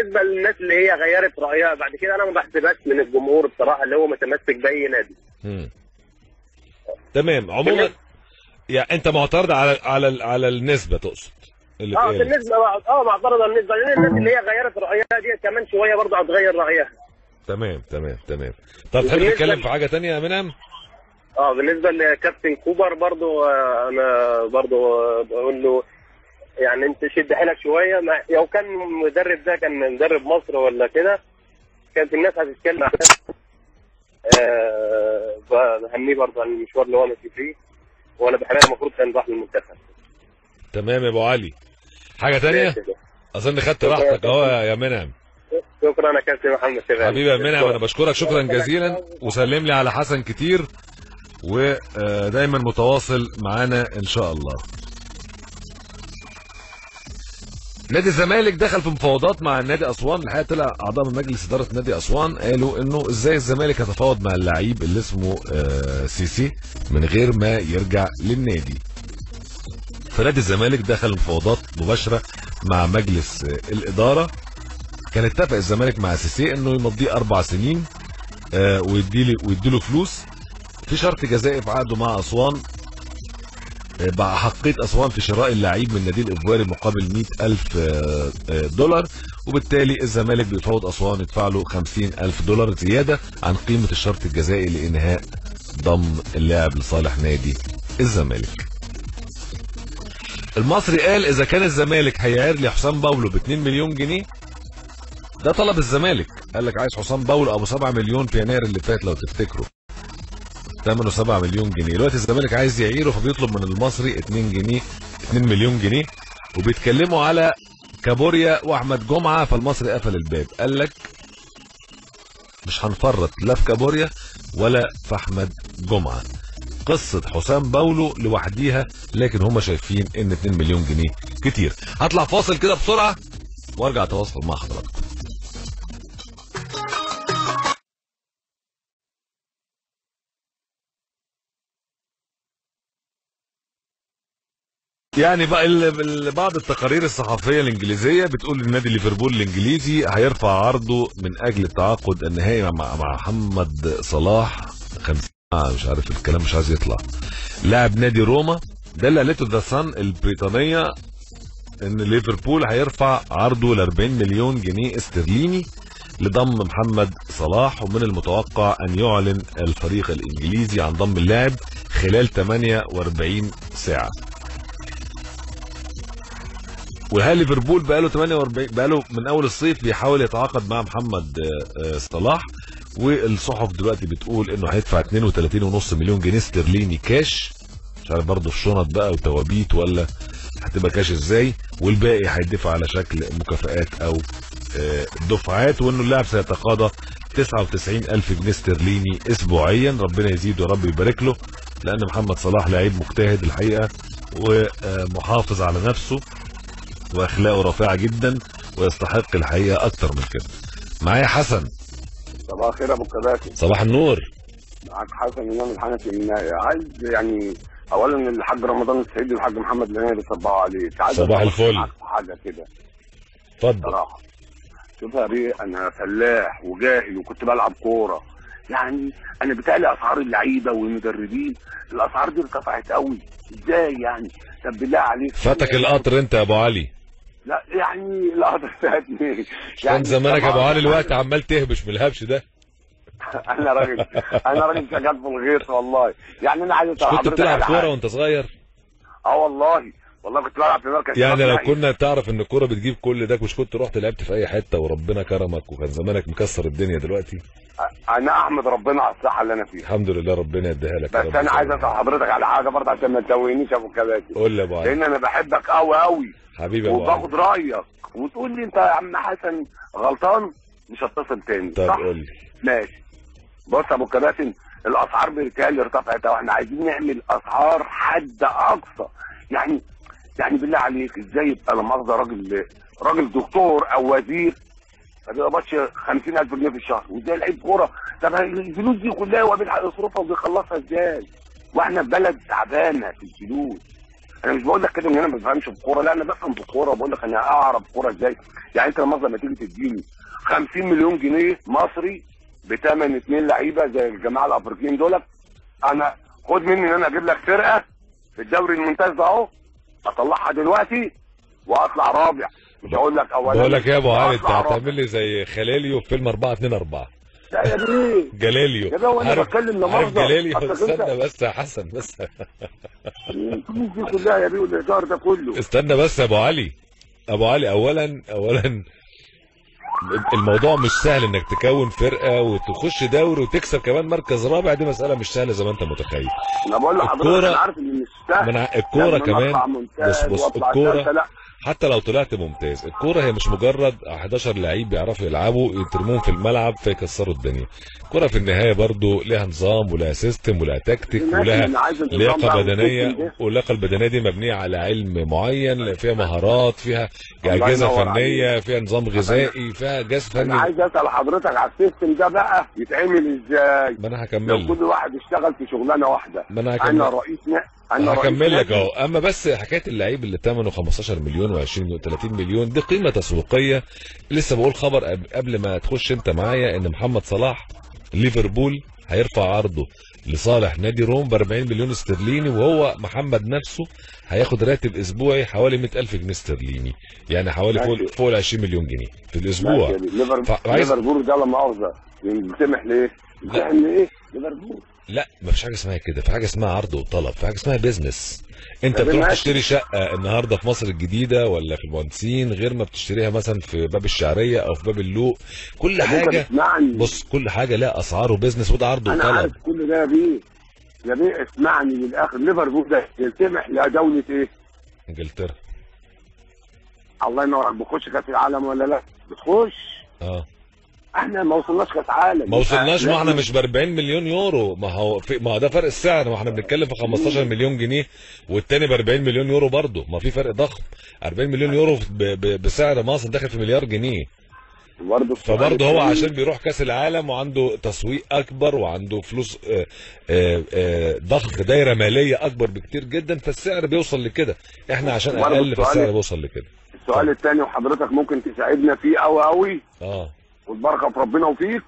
بالنسبه للناس اللي هي غيرت رايها بعد كده، انا ما بحسبهاش من الجمهور بصراحه اللي هو متمسك باي نادي. تمام. عموما يعني انت معترض على النسبه تقصد اللي بالنسبه معترض على النسبه، لان الناس اللي هي غيرت رايها دي كمان شويه برضه هتغير رايها. تمام. طب تحب تتكلم في حاجه ثانيه يا منعم؟ بالنسبه لكابتن كوبر برضه، انا برضه بقول له يعني انت شد حيلك شويه، لو كان المدرب ده كان مدرب مصر ولا كده كانت الناس هتتكلم. بهنيه برضه عن المشوار اللي هو ماشي فيه، وانا بحرقه المفروض كان راح للمنتخب. تمام يا ابو علي. حاجه ثانيه؟ اظن خدت راحتك اهو يا منعم. شكرا يا كابتن محمد شغال. حبيبي يا منعم، انا بشكرك شكرا جزيلا، وسلم لي على حسن كتير، ودايما متواصل معانا ان شاء الله. نادي الزمالك دخل في مفاوضات مع النادي اسوان. الحقيقه طلع اعضاء من مجلس اداره نادي اسوان قالوا انه ازاي الزمالك هيتفاوض مع اللعيب اللي اسمه سيسي من غير ما يرجع للنادي. فنادي الزمالك دخل مفاوضات مباشره مع مجلس الاداره. كان اتفق الزمالك مع سيسي انه يمضيه 4 سنين ويديله فلوس في شرط جزائي في عقده مع اسوان، بأحقية أسوان في شراء اللعيب من نادي الإفواري مقابل 100,000 دولار، وبالتالي الزمالك بيفاوض أسوان يدفع له 50,000 دولار زيادة عن قيمة الشرط الجزائي لإنهاء ضم اللاعب لصالح نادي الزمالك. المصري قال إذا كان الزمالك هيعير لي حسام باولو ب 2 مليون جنيه، ده طلب الزمالك، قال لك عايز حسام باولو أبو 7 مليون في يناير اللي فات لو تفتكروا، ثمنه 7 مليون جنيه. دلوقتي الزمالك عايز يعيره فبيطلب من المصري 2 مليون جنيه، وبيتكلموا على كابوريا واحمد جمعه. فالمصري قفل الباب، قال لك مش هنفرط لا في كابوريا ولا في احمد جمعه. قصه حسام باولو لوحديها، لكن هم شايفين ان 2 مليون جنيه كتير. هطلع فاصل كده بسرعه وارجع اتواصل مع حضراتكم. يعني بقى بعض التقارير الصحفيه الانجليزيه بتقول ان نادي ليفربول الانجليزي هيرفع عرضه من اجل التعاقد النهائي مع محمد صلاح 50. مش عارف الكلام مش عايز يطلع. لاعب نادي روما، ده اللي قالته ذا صن البريطانيه، ان ليفربول هيرفع عرضه ل 40 مليون جنيه استرليني لضم محمد صلاح، ومن المتوقع ان يعلن الفريق الانجليزي عن ضم اللاعب خلال 48 ساعه. وهل ليفربول بقاله من اول الصيف بيحاول يتعاقد مع محمد صلاح، والصحف دلوقتي بتقول انه هيدفع 32.5 مليون جنيه استرليني كاش، مش عارف برضه في شنط بقى وتوابيت ولا هتبقى كاش ازاي، والباقي هيدفع على شكل مكافآت او دفعات، وانه اللاعب سيتقاضى 99,000 جنيه استرليني اسبوعيا. ربنا يزيده يا رب يبارك له، لان محمد صلاح لعيب مجتهد الحقيقه ومحافظ على نفسه واخلاقه رفيعه جدا، ويستحق الحقيقه اكتر من كده. معايا حسن. صباح الخير يا ابو كباتن. صباح النور. معاك حسن امام الحنفي. عايز يعني اولا الحاج رمضان السعيد والحاج محمد الهنيه بيصبحوا عليك. صباح الفل. حاجه كده اتفضل. صراحه شوف يا بيه، انا فلاح وجاهل وكنت بلعب كوره، يعني انا بتقلي اسعار اللعيبه والمدربين، الاسعار دي ارتفعت قوي. ازاي يعني؟ طب بالله عليك فاتك القطر انت يا ابو علي. لا يعني القطر فاتني يعني كان زمانك يا ابو علي الوقت عمال تهبش من الهبش ده. انا راجل شغال في الغيط والله. يعني انا عايز كنت بتلعب كوره وانت صغير؟ والله كنت بلعب في مركز. يعني لو كنا تعرف ان الكوره بتجيب كل ده مش كنت رحت لعبت في اي حته وربنا كرمك وكان زمانك مكسر الدنيا دلوقتي؟ انا احمد ربنا على الصحه اللي انا فيها. الحمد لله، ربنا يديها لك. بس انا عايز اسال حضرتك على حاجه برضه عشان ما تتوهنيش يا ابو كباتن. قول لي يا ابو علي. لان انا بحبك قوي حبيبي يا ابو علي، وباخد رايك وتقول لي انت يا عم حسن غلطان مش هتصل تاني. طب صح؟ قول لي. ماشي. بص يا ابو كباتن، الاسعار بالتالي ارتفعت واحنا عايزين نعمل اسعار حد اقصى. يعني بالله عليك ازاي يبقى لما اخذ راجل دكتور او وزير ما بيقبضش 50,000 جنيه في الشهر، وازاي لعيب كوره؟ طب الفلوس دي كلها هو بيلحق يصرفها وبيخلصها ازاي؟ واحنا في بلد تعبانه في الفلوس. انا مش بقول لك كده ان انا ما بفهمش في الكوره، لا انا بفهم في الكوره، وبقول لك انا اعرف الكوره ازاي. يعني انت لما تيجي تديني 50 مليون جنيه مصري بثمن 2 لعيبه زي الجماعه الافريقيين دول، انا خد مني ان انا اجيب لك فرقه في الدوري الممتاز ده اهو، اطلعها دلوقتي واطلع رابع. مش هقول لك اولا. بقول لك يا ابو علي انت هتعمل لي زي خلاليو في فيلم 4-2-4. لا يا بيه جلاليو يا بيه، وانا بتكلم لمؤاخذه جلاليو. استنى بس يا حسن بس الفلوس دي كلها يا بيه والايجار ده كله. استنى بس يا ابو علي. ابو علي اولا الموضوع مش سهل انك تكون فرقه وتخش دوري وتكسب كمان مركز رابع، دي مساله مش سهله زي ما انت متخيل. انا بقول لحضرتك انا عارف ان مش سهل. الكوره كمان بص الكوره حتى لو طلعت ممتاز، الكوره هي مش مجرد 11 لعيب بيعرفوا يلعبوا يترموهم في الملعب فيكسروا الدنيا. الكوره في النهايه برضو لها نظام ولها سيستم ولها تكتيك ولها لياقه بدنيه، واللياقه البدنيه دي مبنيه على علم معين، فيها مهارات، فيها اجهزه فنيه، فيها نظام غذائي، فيها جهاز فني. انا عايز اسال حضرتك على السيستم ده بقى يتعمل ازاي؟ ما انا هكمل لو كل واحد اشتغل في شغلانه واحده. ما انا هكمل. انا هكمل لك اهو. اما بس حكايه اللعيب اللي ثمنه 15 مليون و20 و30 مليون دي قيمه تسويقيه. لسه بقول خبر قبل ما تخش انت معايا ان محمد صلاح ليفربول هيرفع عرضه لصالح نادي روم ب 40 مليون استرليني، وهو محمد نفسه هياخد راتب اسبوعي حوالي 100,000 جنيه استرليني، يعني حوالي فوق ال 20 مليون جنيه في الاسبوع. ليفربول ده لا مؤاخذه يسمح ليه؟ يسمح ليه ليفربول؟ لا ما فيش حاجه اسمها كده، في حاجه اسمها عرض وطلب، في حاجه اسمها بيزنس. انت بتروح تشتري شقه النهارده في مصر الجديده ولا في المهندسين غير ما بتشتريها مثلا في باب الشعريه او في باب اللوق. كل حاجه بص كل حاجه لها اسعار وبيزنس، وده عرض وطلب. انا عارف كل ده يا بيه اسمعني للاخر. ليفربول ده يلتمح لدوله ايه؟ انجلترا. الله ينور عليك. بتخش كاس العالم ولا لا؟ بتخش. احنا ما وصلناش كاس عالم. ما وصلناش. ما احنا مش ب 40 مليون يورو. ما هو ده فرق السعر. ما احنا بنتكلم في 15 مليون جنيه والتاني ب 40 مليون يورو برضه. ما في فرق ضخم. 40 مليون يورو بسعر مصر داخل في مليار جنيه. فبرضه هو عشان بيروح كاس العالم وعنده تسويق اكبر وعنده فلوس ضخ دايره ماليه اكبر بكتير جدا، فالسعر بيوصل لكده. احنا عشان اقل فالسعر بيوصل لكده. السؤال الثاني وحضرتك ممكن تساعدنا فيه قوي والبركه في ربنا وفيك.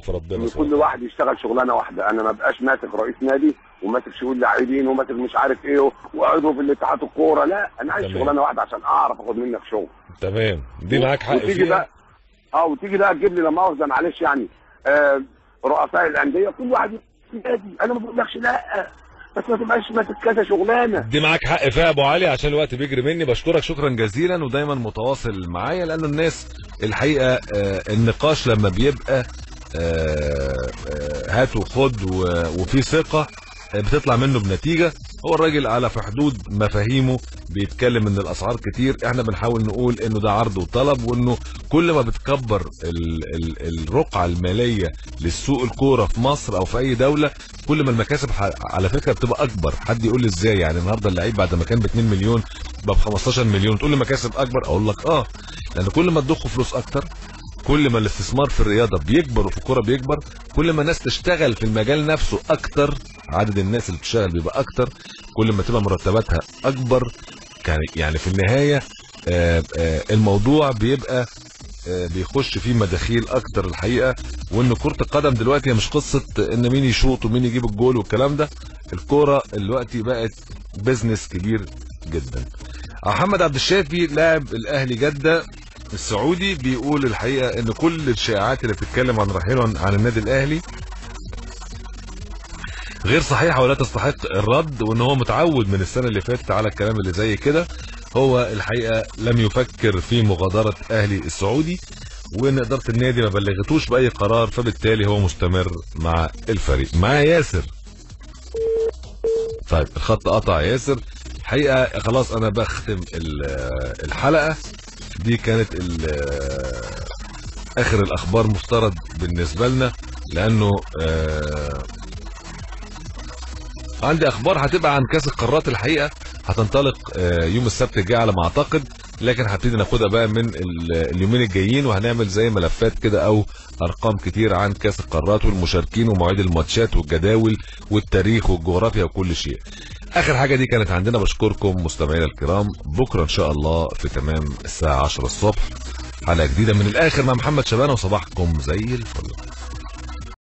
في ربنا. كل واحد يشتغل شغلانه واحده. انا ما بقاش ماسك رئيس نادي وماسك شؤون لاعبين وماسك مش عارف ايه وعضو في الاتحاد الكوره. لا انا عايز شغلانه واحده عشان اعرف اخد منك شغل. تمام. دي معاك حق فيها. وتيجي بقى تجيب لي لا مؤاخذه معلش يعني رؤساء الانديه كل واحد نادي. انا ما بقولكش لا، بس ما تبقاش ماسك كذا شغلانه. دي معاك حق فيها يا ابو علي. عشان الوقت بيجري مني بشكرك شكرا جزيلا ودايما متواصل معايا، لانه الناس الحقيقه النقاش لما بيبقى هات وخد وفي ثقه بتطلع منه بنتيجه. هو الراجل على في حدود مفاهيمه بيتكلم ان الاسعار كتير. احنا بنحاول نقول انه ده عرض وطلب، وانه كل ما بتكبر الرقعه الماليه للسوق الكوره في مصر او في اي دوله كل ما المكاسب على فكره بتبقى اكبر. حد يقول لي ازاي؟ يعني النهارده اللعيب بعد ما كان ب 2 مليون بقى ب 15 مليون تقول لي مكاسب اكبر؟ اقول لك لان كل ما تضخوا فلوس اكتر، كل ما الاستثمار في الرياضه بيكبر وفي الكوره بيكبر، كل ما الناس تشتغل في المجال نفسه اكتر، عدد الناس اللي بتشتغل بيبقى اكتر، كل ما تبقى مرتباتها اكبر. يعني في النهايه الموضوع بيبقى بيخش فيه مداخيل اكتر الحقيقه. وان كره القدم دلوقتي هي مش قصه ان مين يشوط ومين يجيب الجول والكلام ده. الكوره دلوقتي بقت بيزنس كبير جدا. محمد عبد الشافي لاعب الاهلي جده السعودي بيقول الحقيقه ان كل الشائعات اللي بتتكلم عن رحيله عن النادي الاهلي غير صحيحه ولا تستحق الرد، وان هو متعود من السنه اللي فاتت على الكلام اللي زي كده. هو الحقيقه لم يفكر في مغادره اهلي السعودي، وان اداره النادي ما بلغتوش باي قرار، فبالتالي هو مستمر مع الفريق. معايا ياسر. طيب الخط قطع ياسر. الحقيقه خلاص انا بختم الحلقه دي. كانت اخر الاخبار مفترض بالنسبه لنا، لانه عندي اخبار هتبقى عن كاس القارات الحقيقه هتنطلق يوم السبت الجاي على ما اعتقد، لكن هبتدي ناخدها بقى من اليومين الجايين، وهنعمل زي ملفات كده او ارقام كتير عن كاس القارات والمشاركين ومواعيد الماتشات والجداول والتاريخ والجغرافيا وكل شيء. اخر حاجه دي كانت عندنا. بشكركم مستمعينا الكرام. بكره ان شاء الله في تمام الساعه 10 الصبح حلقه جديده من الاخر مع محمد شبانه، وصباحكم زي الفل.